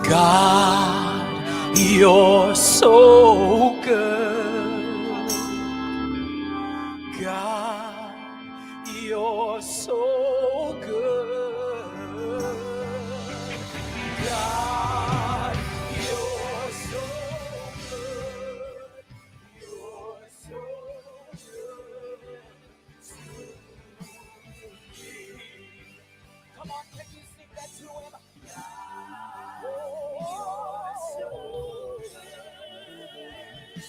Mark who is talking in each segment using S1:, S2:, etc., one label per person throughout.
S1: God, you're so good. God, you're so good. God, you're so good. You're so good. Come on, can you sing that to him? Oh, so good.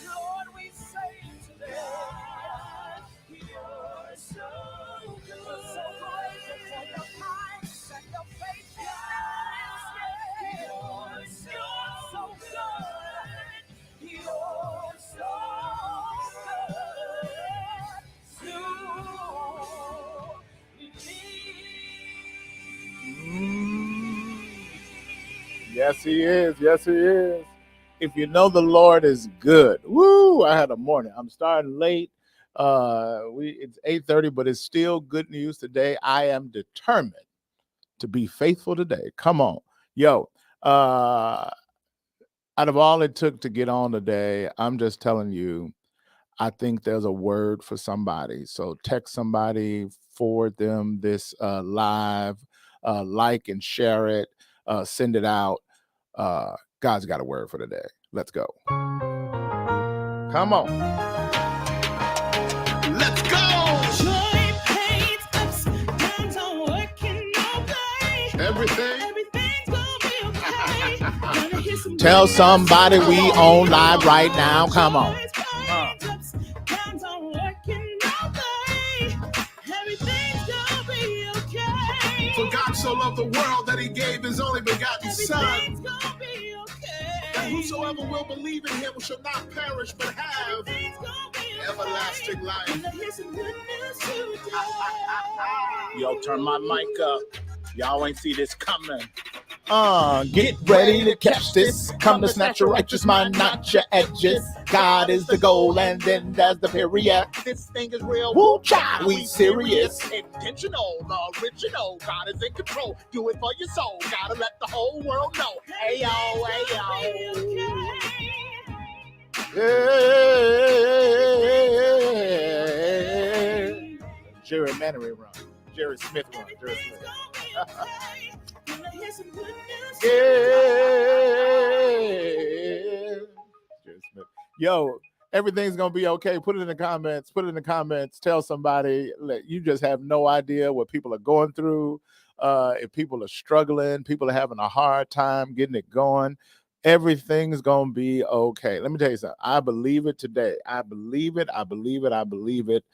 S1: Lord, we say today, you're so good. So grateful for your kindness and your faithfulness. You're so good. You're so good to me.
S2: Yes, he is. Yes, he is. If you know the Lord is good. Woo! I had a morning. I'm starting late. It's 8:30, but it's still good news today. I am determined to be faithful today. Come on. Yo, out of all it took to get on today, I'm just telling you, I think there's a word for somebody. So text somebody, forward them this live, like and share it, send it out. God's got a word for today. Let's go. Come on.
S3: Let's go.
S4: Joy, pains, ups, downs are working all day. Everything's gonna be okay. Gonna hear some
S2: Tell
S4: good
S2: somebody
S4: news.
S2: we on live right now. Come on.
S4: Joy, pains, ups, downs are working all day. Everything's gonna be okay.
S3: For God so loved the world that he gave his only begotten Son,
S4: Everything's gonna be okay.
S3: that whosoever will believe in him shall not perish but have
S4: Everything's gonna be okay.
S3: everlasting life.
S4: Gonna hear some good news today.
S2: Yo, turn my mic up. Y'all ain't see this coming. Get ready to catch this. Come to snatch your righteous mind, not your edges. God is the goal, and then there's the period. This thing is real. Woo child, we serious. Intentional, the original. God is in control. Do it for your soul. Gotta let the whole world know. Hey yo, hey yo. Hey. Jerry Mannery run. Jerry Smith run. Jerry Smith. Yo, everything's gonna be okay. Put it in the comments. Put it in the comments. Tell somebody. You just have no idea what people are going through. If people are struggling, people are having a hard time getting it going. Everything's gonna be okay. Let me tell you something. I believe it today. I believe it. I believe it. I believe it.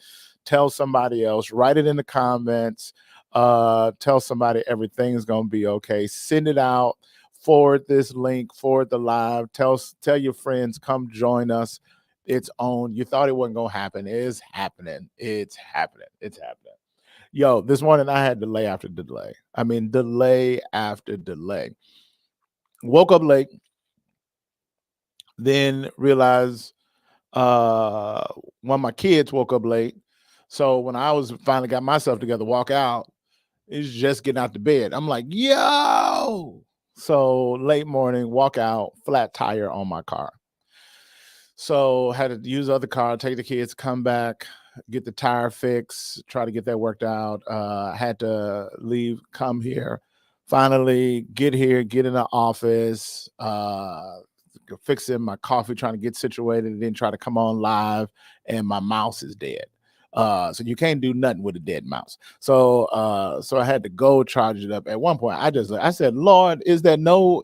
S2: Tell somebody else. Write it in the comments. Tell somebody everything's gonna be okay. Send it out. Forward this link. Forward the live. Tell your friends. Come join us. It's on. You thought it wasn't gonna happen. It's happening. It's happening. It's happening. Yo, this morning I had delay after delay. I mean, delay after delay. Woke up late. Then realized one of my kids woke up late. So when I was finally got myself together, walk out, it's just getting out the bed. I'm like, yo. So late morning, walk out, flat tire on my car. So had to use the other car, take the kids, come back, get the tire fixed, try to get that worked out. Had to leave, come here, finally get here, get in the office, fixing my coffee, trying to get situated, and then try to come on live, and my mouse is dead. So you can't do nothing with a dead mouse. So I had to go charge it up. At one point, I said, Lord, is there no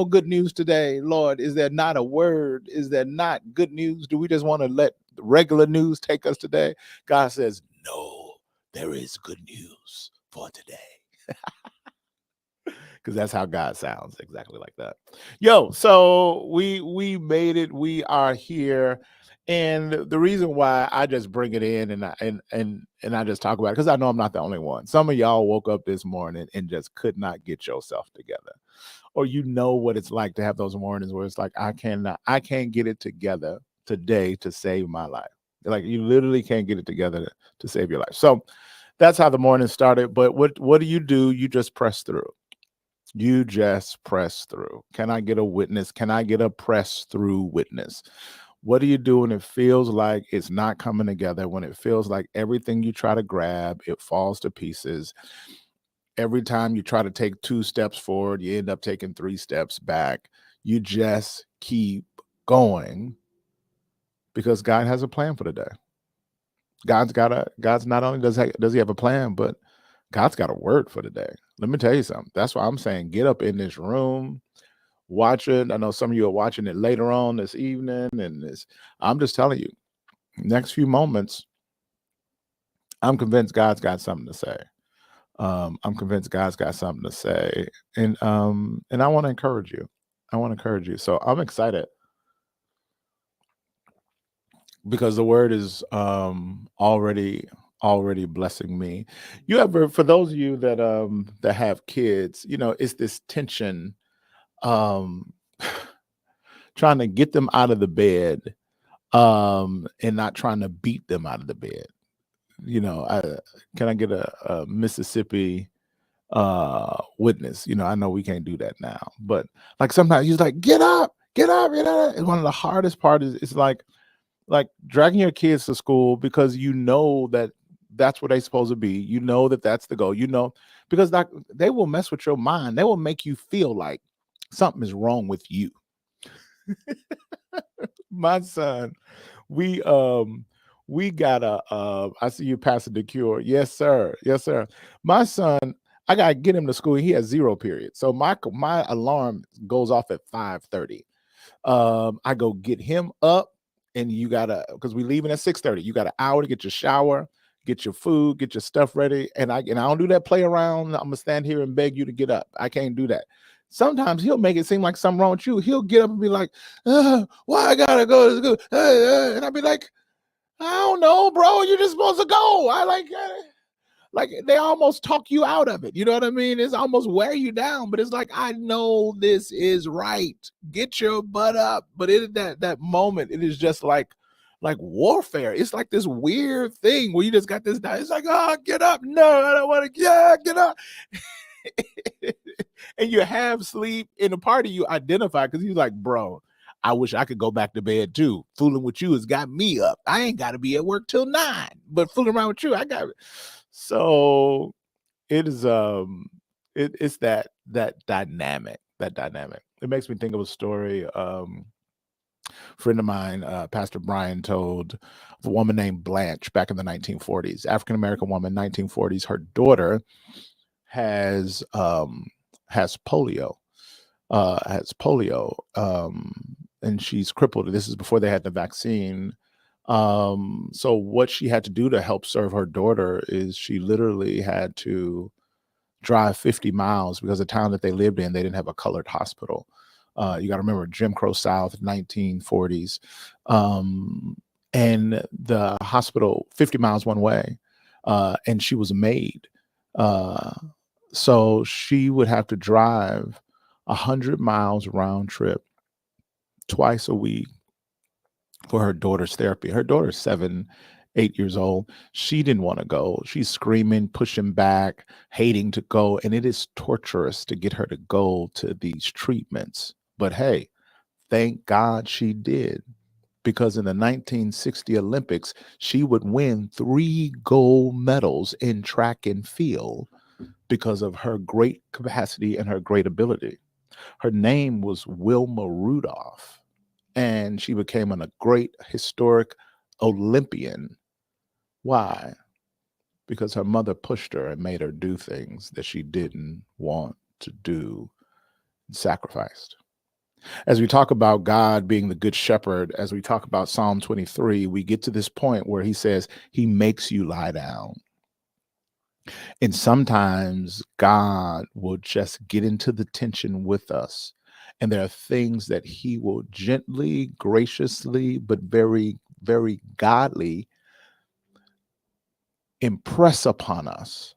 S2: good news today? Lord, is there not a word? Is there not good news? Do we just want to let regular news take us today? God says, no, there is good news for today. Because that's how God sounds, exactly like that. Yo, so we made it. We are here. And the reason why I just bring it in and I just talk about it, because I know I'm not the only one. Some of y'all woke up this morning and just could not get yourself together. Or you know what it's like to have those mornings where it's like, I can't get it together today to save my life. Like you literally can't get it together to save your life. So that's how the morning started. But what do? You just press through. You just press through. Can I get a witness? Can I get a press through witness? What do you do when it feels like it's not coming together? When it feels like everything you try to grab, it falls to pieces. Every time you try to take 2 steps forward, you end up taking 3 steps back. You just keep going because God has a plan for the day. God's not only does he have a plan, but God's got a word for the day. Let me tell you something. That's why I'm saying get up in this room, watch it. I know some of you are watching it later on this evening, and I'm just telling you, next few moments, I'm convinced God's got something to say. I'm convinced God's got something to say, and I want to encourage you. So I'm excited because the word is already blessing me. You ever, for those of you that have kids, it's this tension trying to get them out of the bed and not trying to beat them out of the bed. Can I get a Mississippi witness? I know we can't do that now, but like sometimes he's like, get up. It's one of the hardest parts is like dragging your kids to school because that that's what they're supposed to be. That that's the goal, because they will mess with your mind. They will make you feel like something is wrong with you. My son, we got I see you, Pastor DeCure. Yes, sir. My son, I gotta get him to school. He has 0 periods. So my alarm goes off at 5:30. I go get him up, and you gotta, because we leaving at 6:30. You got an hour to get your shower, get your food, get your stuff ready. And I don't do that play around. I'm gonna stand here and beg you to get up. I can't do that. Sometimes he'll make it seem like something wrong with you. He'll get up and be like, why I gotta go to school? And I'll be like, I don't know, bro. You're just supposed to go. I like they almost talk you out of it. You know what I mean? It's almost wear you down, but it's like, I know this is right. Get your butt up. But that moment, it is just like warfare. It's like this weird thing where you just got this. It's like, oh, get up. No, I don't want to. Yeah, get up. And you have sleep in a part of you identify because you're like, bro, I wish I could go back to bed too. Fooling with you has got me up. I ain't got to be at work till 9, but fooling around with you, I got it. So it is it's that dynamic. It makes me think of a story a friend of mine, Pastor Brian, told of a woman named Blanche back in the 1940s, African-American woman, 1940s. Her daughter has polio, and she's crippled. This is before they had the vaccine. So what she had to do to help serve her daughter is she literally had to drive 50 miles because the town that they lived in, they didn't have a colored hospital. You got to remember Jim Crow South, 1940s. And the hospital 50 miles one way, and she was a maid. So she would have to drive 100 miles round trip twice a week for her daughter's therapy. Her daughter's 7, 8 years old. She didn't want to go. She's screaming, pushing back, hating to go. And it is torturous to get her to go to these treatments. But hey, thank God she did. Because in the 1960 Olympics, she would win 3 gold medals in track and field because of her great capacity and her great ability. Her name was Wilma Rudolph, and she became a great historic Olympian. Why? Because her mother pushed her and made her do things that she didn't want to do and sacrificed. As we talk about God being the good shepherd, as we talk about Psalm 23, we get to this point where he says he makes you lie down. And sometimes God will just get into the tension with us. And there are things that he will gently, graciously, but very, very godly impress upon us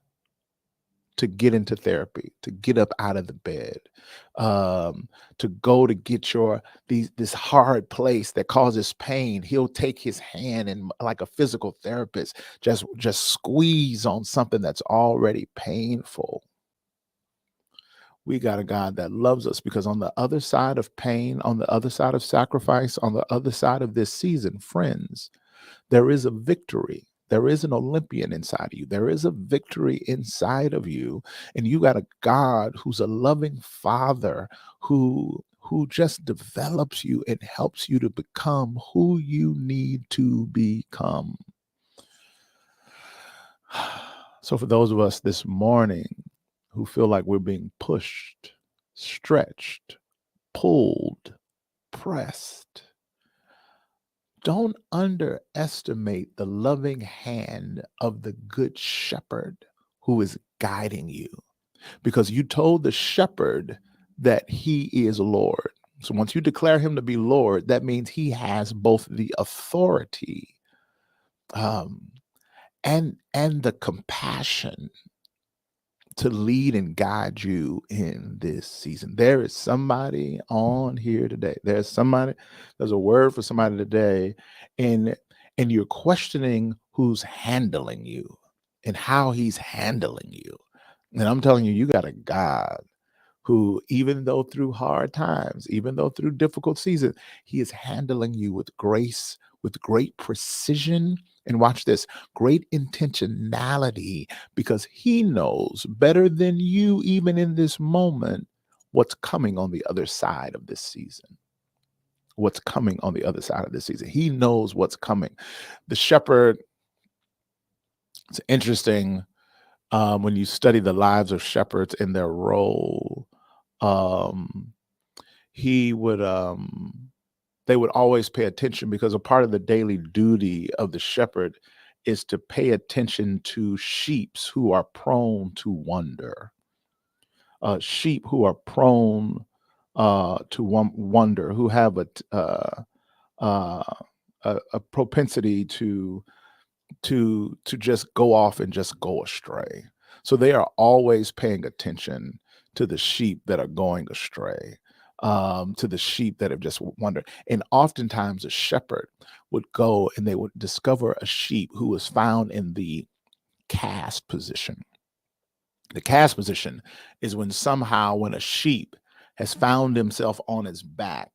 S2: to get into therapy, to get up out of the bed, to go to get this hard place that causes pain. He'll take his hand and, like a physical therapist, just squeeze on something that's already painful. We got a God that loves us, because on the other side of pain, on the other side of sacrifice, on the other side of this season, friends, there is a victory. There is an Olympian inside of you. There is a victory inside of you. And you got a God who's a loving Father who just develops you and helps you to become who you need to become. So for those of us this morning who feel like we're being pushed, stretched, pulled, pressed, don't underestimate the loving hand of the good shepherd who is guiding you, because you told the shepherd that he is Lord. So once you declare him to be Lord, that means he has both the authority and the compassion to lead and guide you in this season. There is somebody on here today. There's a word for somebody today, and you're questioning who's handling you and how he's handling you. And I'm telling you, you got a God who, even though through hard times, even though through difficult seasons, he is handling you with grace, with great precision, and watch this, great intentionality, because he knows better than you, even in this moment, what's coming on the other side of this season. What's coming on the other side of this season. He knows what's coming. The shepherd, it's interesting when you study the lives of shepherds and their role. They would always pay attention, because a part of the daily duty of the shepherd is to pay attention to sheep who are prone to wander. Sheep who are prone to wander, who have a propensity to just go off and just go astray. So they are always paying attention to the sheep that are going astray, to the sheep that have just wandered. And oftentimes a shepherd would go and they would discover a sheep who was found in the cast position. The cast position is when a sheep has found himself on his back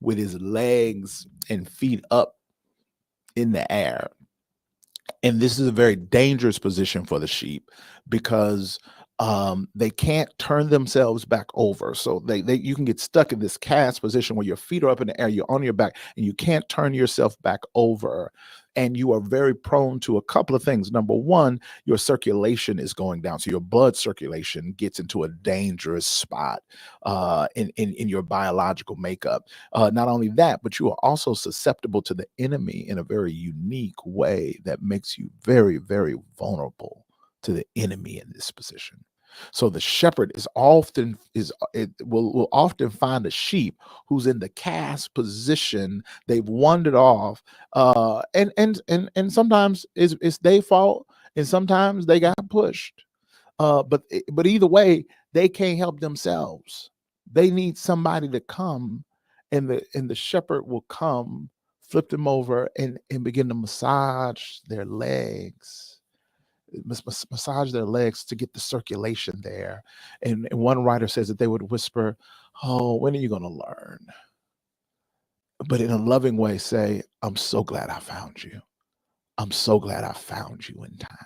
S2: with his legs and feet up in the air. And this is a very dangerous position for the sheep, because they can't turn themselves back over. So you can get stuck in this cast position where your feet are up in the air, you're on your back, and you can't turn yourself back over. And you are very prone to a couple of things. Number one, your circulation is going down. So your blood circulation gets into a dangerous spot in your biological makeup. Not only that, but you are also susceptible to the enemy in a very unique way that makes you very, very vulnerable to the enemy in this position. So the shepherd will often find a sheep who's in the cast position. They've wandered off, and sometimes it's their fault, and sometimes they got pushed. But either way, they can't help themselves. They need somebody to come, and the shepherd will come, flip them over, and begin to massage their legs. Massage their legs to get the circulation there. And one writer says that they would whisper, "Oh, when are you going to learn?" But in a loving way say, "I'm so glad I found you. I'm so glad I found you in time."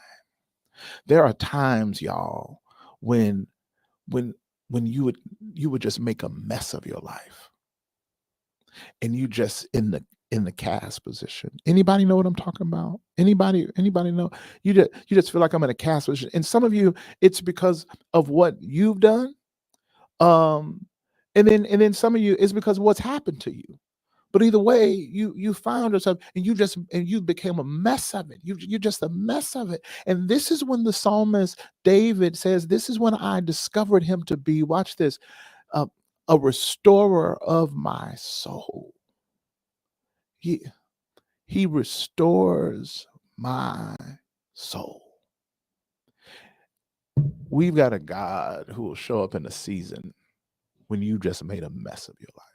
S2: There are times, y'all, when you would just make a mess of your life, and you just in the cast position. Anybody know what I'm talking about? Anybody know? You just feel like I'm in a cast position. And some of you, it's because of what you've done. And then some of you, it's because of what's happened to you. But either way, you found yourself, and you became a mess of it. You're just a mess of it. And this is when the psalmist David says, "This is when I discovered him to be," watch this, a restorer of my soul. He restores my soul. We've got a God who will show up in a season when you just made a mess of your life.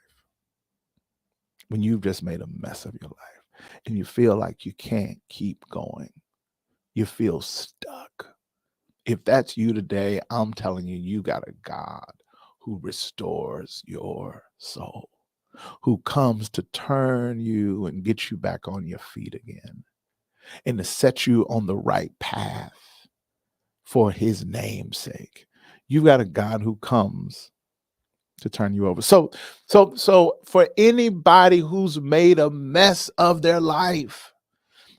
S2: When you've just made a mess of your life and you feel like you can't keep going. You feel stuck. If that's you today, I'm telling you, you got a God who restores your soul, who comes to turn you and get you back on your feet again and to set you on the right path for his name's sake. You've got a God who comes to turn you over. So for anybody who's made a mess of their life,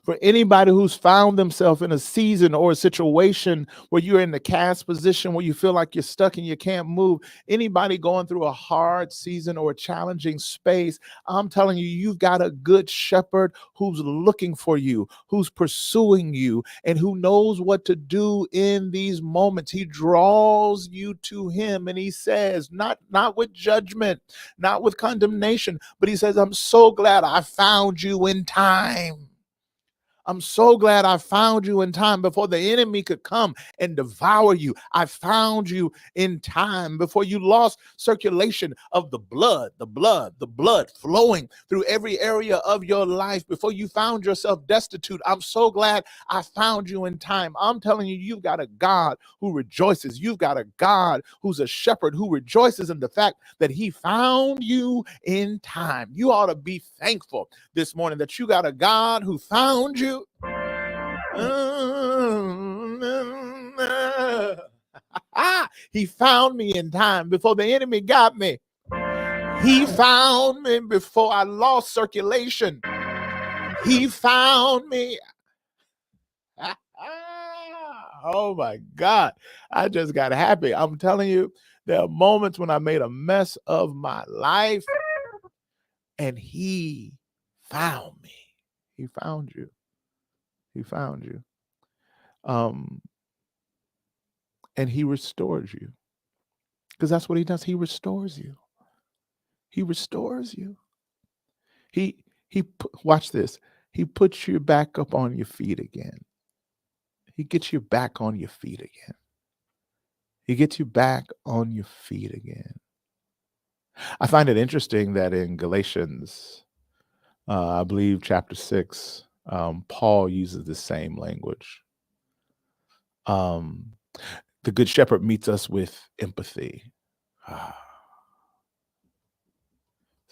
S2: for anybody who's found themselves in a season or a situation where you're in the cast position where you feel like you're stuck and you can't move, anybody going through a hard season or a challenging space, I'm telling you, you've got a good shepherd who's looking for you, who's pursuing you, and who knows what to do in these moments. He draws you to him and he says, not with judgment, not with condemnation, but he says, I'm so glad I found you in time. I'm so glad I found you in time before the enemy could come and devour you. I found you in time before you lost circulation of the blood flowing through every area of your life, before you found yourself destitute. I'm so glad I found you in time. I'm telling you, you've got a God who rejoices. You've got a God who's a shepherd who rejoices in the fact that he found you in time. You ought to be thankful this morning that you got a God who found you. He found me in time before the enemy got me. He found me before I lost circulation. He found me. Oh my God. I just got happy. I'm telling you, there are moments when I made a mess of my life and he found me. He found you. He found you. And he restores you. Because that's what he does. He restores you. He restores you. Watch this. He puts you back up on your feet again. He gets you back on your feet again. He gets you back on your feet again. I find it interesting that in Galatians, I believe chapter 6, Paul uses the same language. The good shepherd meets us with empathy.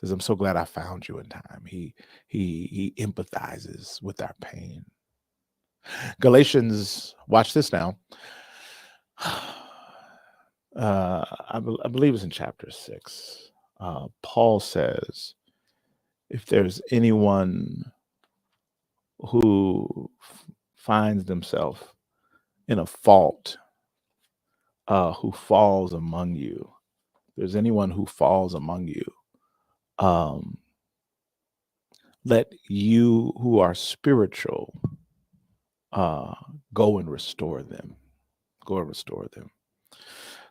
S2: Says, I'm so glad I found you in time. He empathizes with our pain. Galatians, watch this now. I believe it's in chapter 6. Paul says, if there's anyone who finds themselves in a fault, who falls among you, if there's anyone who falls among you, let you who are spiritual go and restore them. Go and restore them.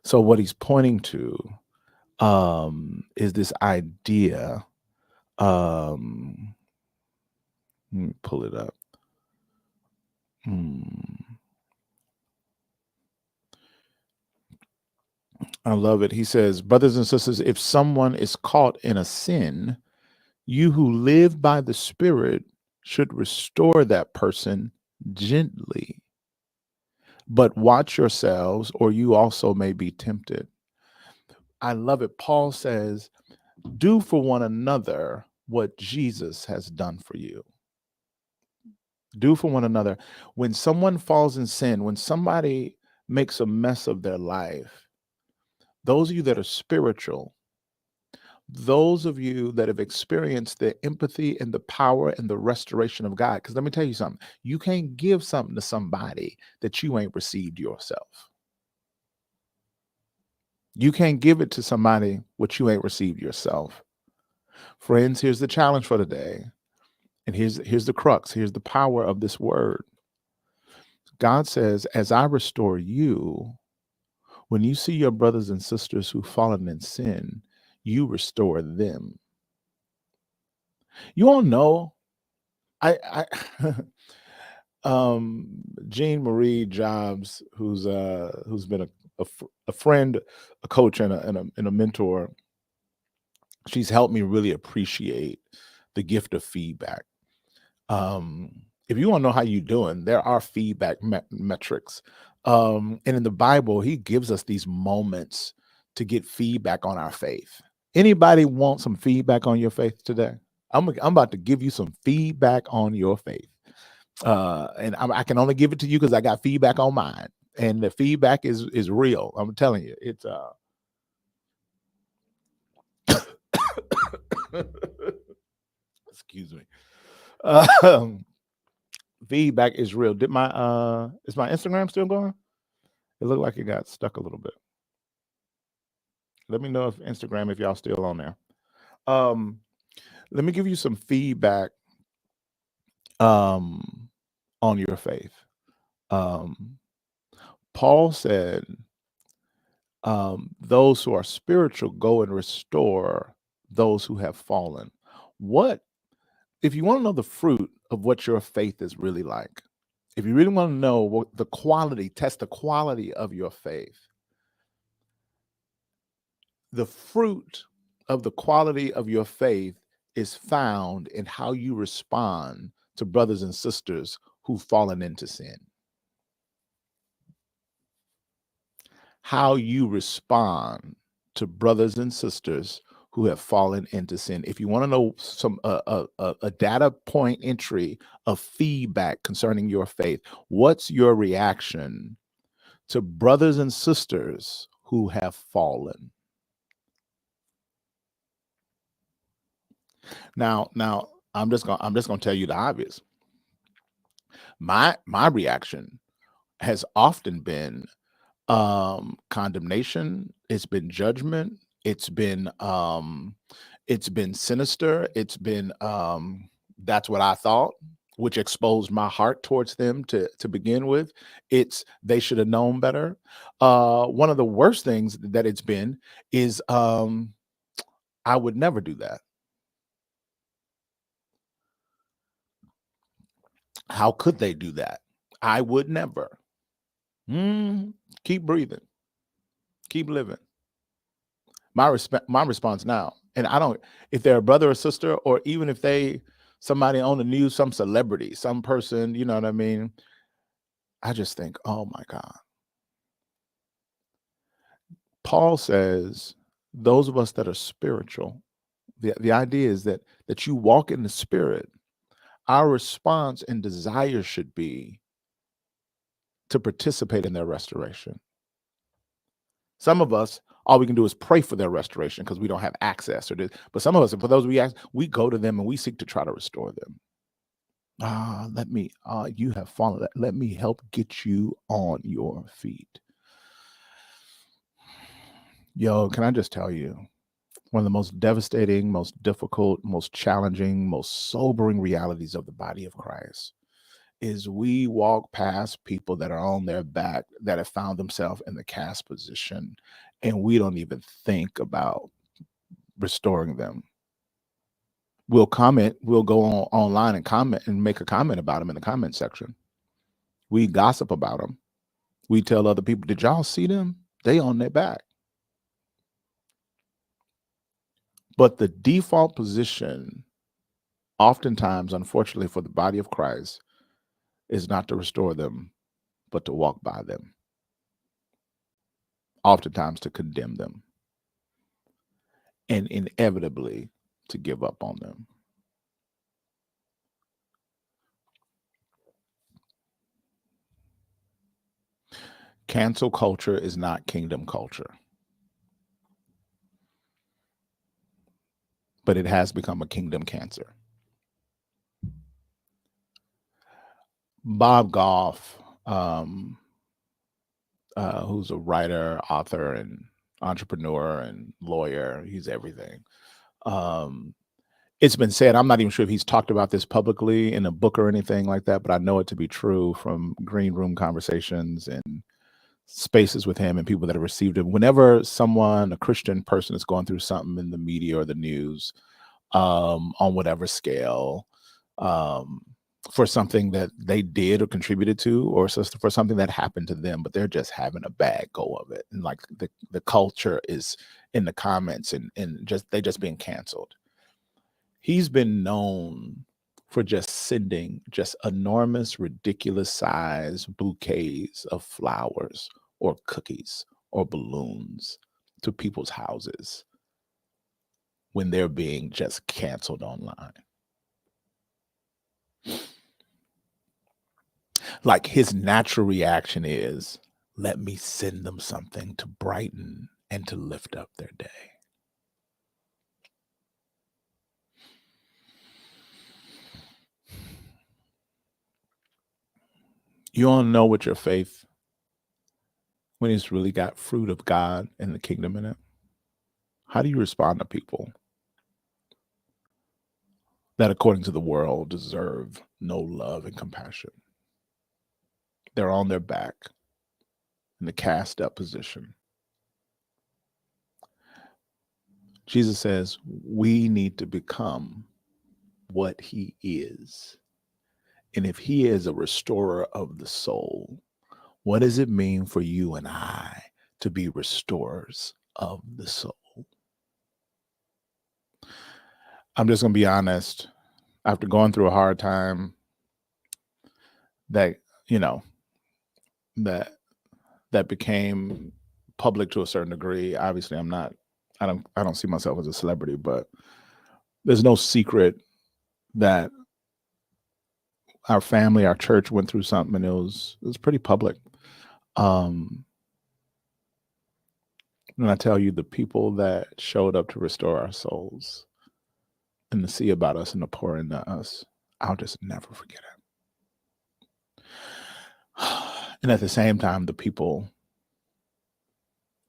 S2: So what he's pointing to is this idea. Let me pull it up. I love it. He says, brothers and sisters, if someone is caught in a sin, you who live by the Spirit should restore that person gently. But watch yourselves, or you also may be tempted. I love it. Paul says, do for one another what Jesus has done for you. Do for one another. When someone falls in sin, when somebody makes a mess of their life, those of you that are spiritual, those of you that have experienced the empathy and the power and the restoration of God, because let me tell you something, you can't give something to somebody that you ain't received yourself. You can't give it to somebody what you ain't received yourself. Friends, here's the challenge for today. And here's the crux. Here's the power of this word. God says, as I restore you, when you see your brothers and sisters who've fallen in sin, you restore them. You all know, Jean Marie Jobs, who's been a friend, a coach, and a mentor. She's helped me really appreciate the gift of feedback. If you want to know how you're doing, there are feedback metrics. And in the Bible, he gives us these moments to get feedback on our faith. Anybody want some feedback on your faith today? I'm about to give you some feedback on your faith. And I can only give it to you because I got feedback on mine. And the feedback is real. I'm telling you, it's excuse me. Feedback is real. Is my Instagram still going? It looked like it got stuck a little bit. Let me know if Instagram, if y'all still on there. Let me give you some feedback on your faith. Paul said, those who are spiritual go and restore those who have fallen. If you want to know the fruit of what your faith is really like, if you really want to know what test the quality of your faith, the fruit of the quality of your faith is found in how you respond to brothers and sisters who've fallen into sin. How you respond to brothers and sisters who have fallen into sin. If you want to know some a data point entry of feedback concerning your faith, what's your reaction to brothers and sisters who have fallen? Now I'm just gonna tell you the obvious. My reaction has often been condemnation. It's been judgment. It's been sinister. It's been that's what I thought, which exposed my heart towards them to begin with. They should have known better. One of the worst things that it's been is I would never do that. How could they do that? I would never. Keep breathing. Keep living. My response now, and I don't, if they're a brother or sister, or even if somebody on the news, some celebrity, some person, you know what I mean? I just think, oh my God. Paul says, those of us that are spiritual, the idea is that you walk in the Spirit. Our response and desire should be to participate in their restoration. Some of us, all we can do is pray for their restoration because we don't have access or this. But some of us, for those we go to them and we seek to try to restore them. You have fallen. Let me help get you on your feet. Yo, can I just tell you, one of the most devastating, most difficult, most challenging, most sobering realities of the body of Christ is we walk past people that are on their back, that have found themselves in the cast position, and we don't even think about restoring them. We'll comment, we'll go online and comment and make a comment about them in the comment section. We gossip about them. We tell other people, did y'all see them? They on their back. But the default position, oftentimes, unfortunately, for the body of Christ, is not to restore them, but to walk by them. Oftentimes to condemn them. And inevitably to give up on them. Cancel culture is not kingdom culture. But it has become a kingdom cancer. Bob Goff, who's a writer, author, and entrepreneur and lawyer, he's everything. It's been said, I'm not even sure if he's talked about this publicly in a book or anything like that, but I know it to be true from green room conversations and spaces with him and people that have received him. Whenever a Christian person is going through something in the media or the news, on whatever scale, for something that they did or contributed to, or for something that happened to them, but they're just having a bad go of it. And like the culture is in the comments and they just being canceled. He's been known for just sending just enormous, ridiculous size bouquets of flowers or cookies or balloons to people's houses when they're being just canceled online. Like his natural reaction is, let me send them something to brighten and to lift up their day. You don't know what your faith, when it's really got fruit of God and the kingdom in it. How do you respond to people that, according to the world, deserve no love and compassion? They're on their back in the cast up position. Jesus says we need to become what he is. And if he is a restorer of the soul, what does it mean for you and I to be restorers of the soul? I'm just going to be honest. After going through a hard time, that, you know, that became public to a certain degree. Obviously, I don't see myself as a celebrity, but there's no secret that our family, our church went through something, and it was pretty public. And I tell you, the people that showed up to restore our souls and to see about us and to pour into us, I'll just never forget it. And at the same time, the people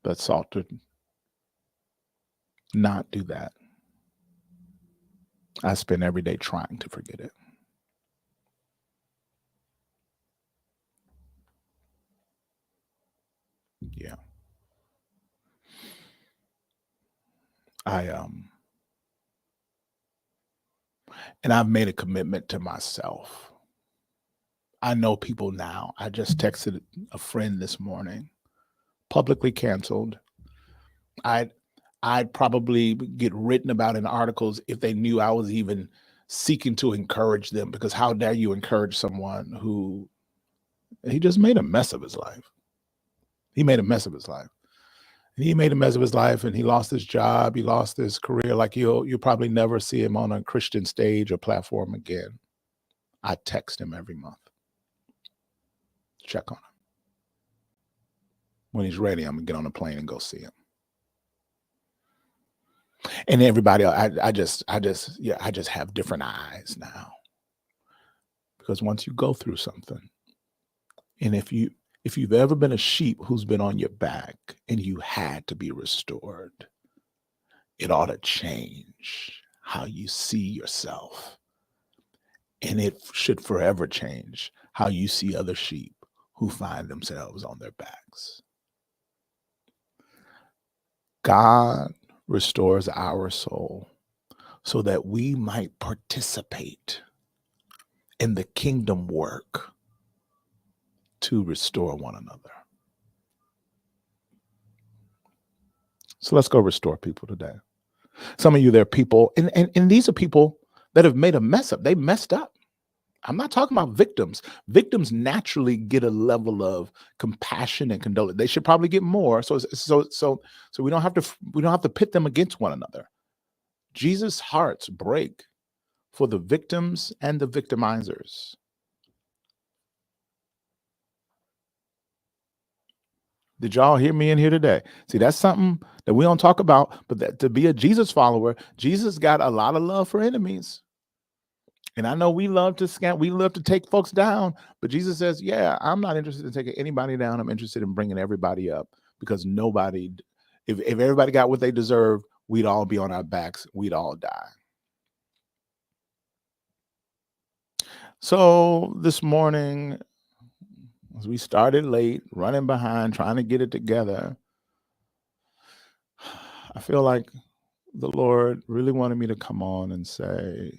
S2: that sought to not do that, I spend every day trying to forget it. Yeah. And I've made a commitment to myself. I know people now. I just texted a friend this morning, publicly canceled. I'd probably get written about in articles if they knew I was even seeking to encourage them, because how dare you encourage someone who, he just made a mess of his life. He made a mess of his life. And he made a mess of his life, and he lost his job. He lost his career. Like you'll probably never see him on a Christian stage or platform again. I text him every month. Check on him. When he's ready, I'm gonna get on a plane and go see him. And everybody, I just have different eyes now. Because once you go through something, and if you've ever been a sheep who's been on your back and you had to be restored, it ought to change how you see yourself. And it should forever change how you see other sheep who find themselves on their backs. God restores our soul so that we might participate in the kingdom work to restore one another. So let's go restore people today. Some of you, there are people, and these are people that have made a mess up. They messed up. I'm not talking about victims. Victims naturally get a level of compassion and condolence. They should probably get more. So we don't have to pit them against one another. Jesus' hearts break for the victims and the victimizers. Did y'all hear me in here today? See, that's something that we don't talk about, but that to be a Jesus follower, Jesus got a lot of love for enemies. And I know we love to take folks down, but Jesus says, yeah, I'm not interested in taking anybody down. I'm interested in bringing everybody up, because if everybody got what they deserve, we'd all be on our backs. We'd all die. So this morning, as we started late, running behind, trying to get it together, I feel like the Lord really wanted me to come on and say,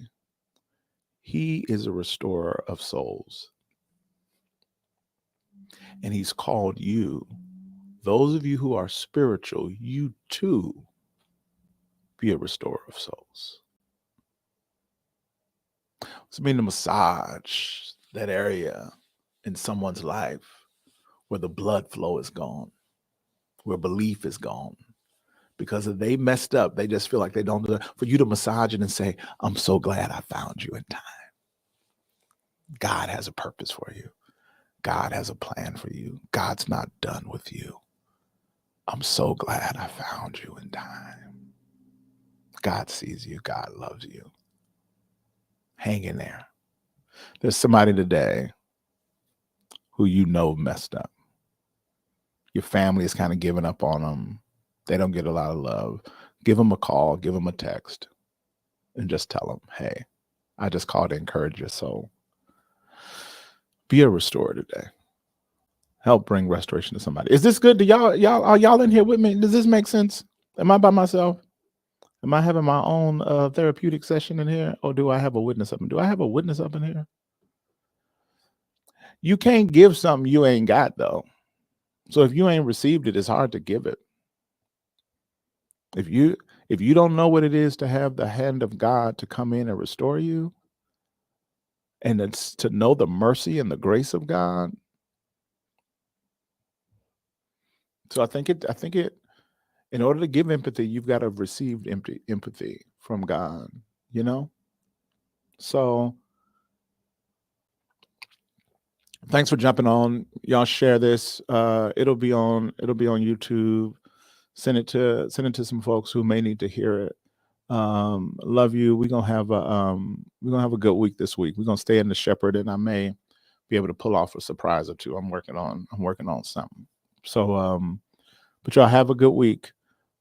S2: he is a restorer of souls. And he's called you, those of you who are spiritual, you too be a restorer of souls. It's mean to massage that area in someone's life where the blood flow is gone, where belief is gone, because if they messed up, they just feel like they don't deserve. For you to massage it and say, I'm so glad I found you in time. God has a purpose for you. God has a plan for you. God's not done with you. I'm so glad I found you in time. God sees you. God loves you. Hang in there. There's somebody today who you know messed up. Your family is kind of giving up on them. They don't get a lot of love. Give them a call, give them a text, and just tell them, hey, I just called to encourage your soul. Be a restorer today. Help bring restoration to somebody. Is this good to y'all? Are y'all in here with me? Does this make sense? Am I by myself? Am I having my own therapeutic session in here? Or do I have a witness up? Do I have a witness up in here? You can't give something you ain't got, though. So if you ain't received it, it's hard to give it. If you don't know what it is to have the hand of God to come in and restore you, and it's to know the mercy and the grace of God. So I think it, in order to give empathy, you've got to have received empathy from God, you know? So thanks for jumping on. Y'all share this. It'll be on YouTube. Send it to some folks who may need to hear it. Love you. We're gonna have a good week this week. We're gonna stay in the shepherd, and I may be able to pull off a surprise or two. I'm working on something. So but y'all have a good week.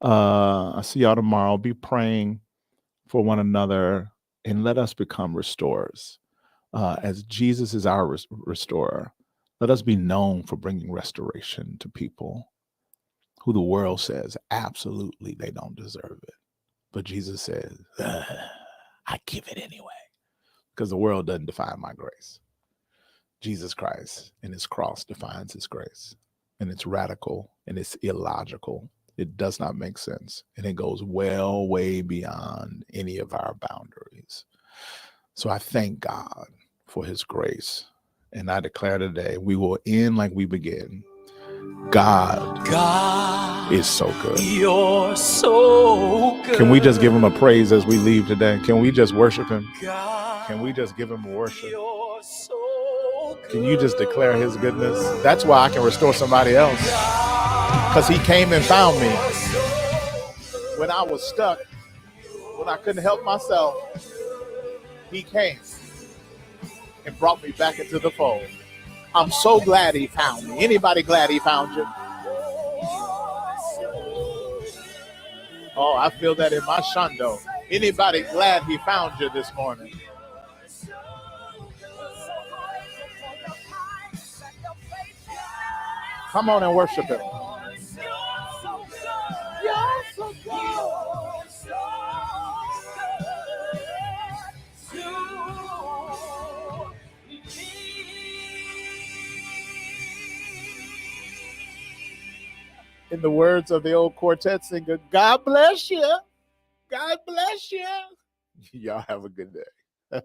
S2: I'll see y'all tomorrow. Be praying for one another and let us become restorers. As Jesus is our restorer, let us be known for bringing restoration to people who the world says absolutely they don't deserve it. But Jesus says, I give it anyway, because the world doesn't define my grace. Jesus Christ and his cross defines his grace, and it's radical and it's illogical. It does not make sense, and it goes way beyond any of our boundaries. So I thank God for his grace, and I declare today we will end like we begin. God is so good. You're so good. Can we just give him a praise as we leave today? Can we just worship him? Can we just give him worship? You're so good. Can you just declare his goodness? That's why I can restore somebody else. Because he came and found me. When I was stuck, when I couldn't help myself, he came and brought me back into the fold. I'm so glad he found me. Anybody glad he found you? Oh, I feel that in my shundo. Anybody glad he found you this morning? Come on and worship him. In the words of the old quartet singer, God bless you. God bless you. Y'all have a good day.